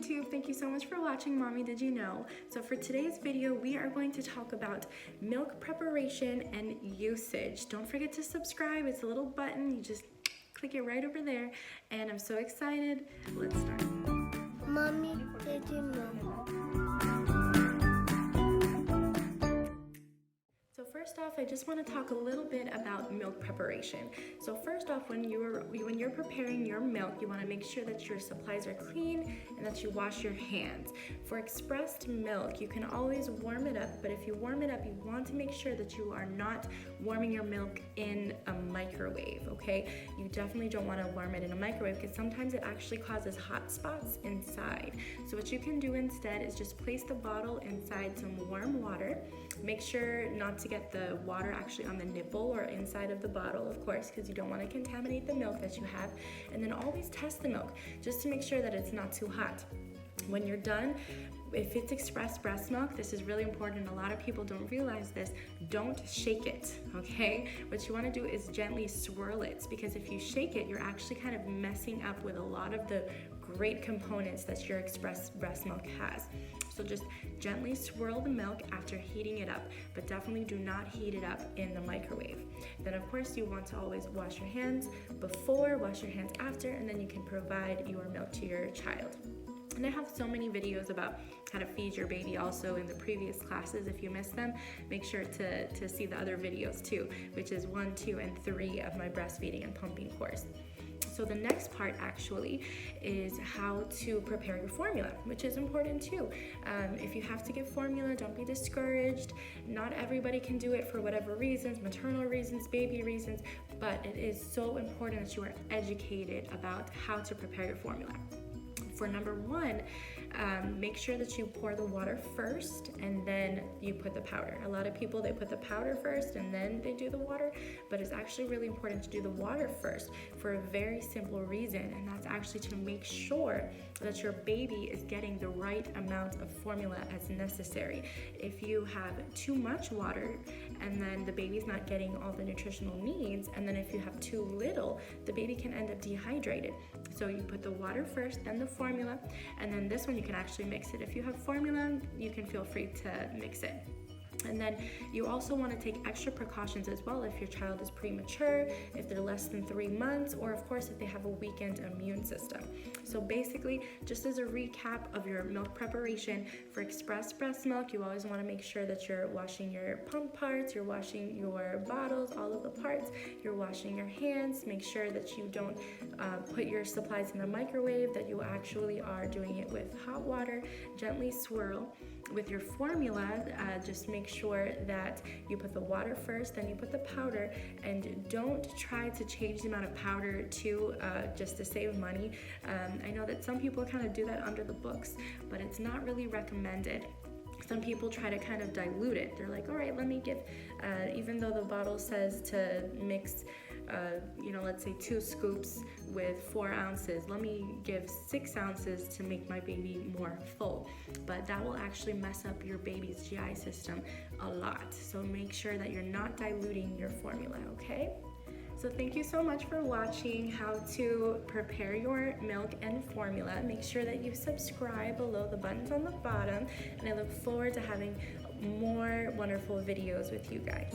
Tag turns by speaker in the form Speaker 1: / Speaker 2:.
Speaker 1: YouTube, thank you so much for watching Mommy Did You Know? So for today's video, we are going to talk about milk preparation and usage. Don't forget to subscribe, it's a little button, you just click it right over there. And I'm so excited, let's start.
Speaker 2: Mommy, did you know?
Speaker 1: So first off, I just want to talk a little bit about milk preparation. So first off, when you're preparing your milk, you want to make sure that your supplies are clean and that you wash your hands. For expressed milk, you can always warm it up, but if you warm it up, you want to make sure that you are not warming your milk in a microwave, okay? You definitely don't want to warm it in a microwave because sometimes it actually causes hot spots inside. So what you can do instead is just place the bottle inside some warm water. Make sure not to get the water actually on the nipple or inside of the bottle, of course, because you don't want to contaminate the milk that you have. And then always test the milk just to make sure that it's not too hot. When you're done, if it's expressed breast milk, this is really important. A lot of people don't realize this. Don't shake it, okay? What you want to do is gently swirl it, because if you shake it, you're actually kind of messing up with a lot of the great components that your expressed breast milk has. So just gently swirl the milk after heating it up, but definitely do not heat it up in the microwave. Then of course you want to always wash your hands before, wash your hands after, and then you can provide your milk to your child. And I have so many videos about how to feed your baby also in the previous classes. If you missed them, make sure to see the other videos too, which is 1, 2, and 3 of my breastfeeding and pumping course. So the next part actually is how to prepare your formula, which is important too. If you have to give formula, don't be discouraged. Not everybody can do it for whatever reasons, maternal reasons, baby reasons, but it is so important that you are educated about how to prepare your formula. For number 1, make sure that you pour the water first and then you put the powder. A lot of people, they put the powder first and then they do the water, but it's actually really important to do the water first for a very simple reason, and that's actually to make sure that your baby is getting the right amount of formula as necessary. If you have too much water and then the baby's not getting all the nutritional needs, and then if you have too little, the baby can end up dehydrated. So you put the water first, then the formula, and then this one you can actually mix it. If you have formula, you can feel free to mix it. And then you also want to take extra precautions as well if your child is premature, if they're less than 3 months, or of course if they have a weakened immune system. So basically, just as a recap of your milk preparation, for expressed breast milk, you always want to make sure that you're washing your pump parts, you're washing your bottles, all of the parts, you're washing your hands. Make sure that you don't put your supplies in the microwave, that you actually are doing it with hot water. Gently swirl. With your formula, just make sure that you put the water first, then you put the powder, and don't try to change the amount of powder too, just to save money. I know that some people kind of do that under the books, but it's not really recommended. Some people try to kind of dilute it. They're like, all right, let me give, even though the bottle says to mix, let's say 2 scoops with 4 ounces, let me give 6 ounces to make my baby more full. But that will actually mess up your baby's GI system a lot. So make sure that you're not diluting your formula, okay? So thank you so much for watching how to prepare your milk and formula. Make sure that you subscribe below, the buttons on the bottom, and I look forward to having more wonderful videos with you guys.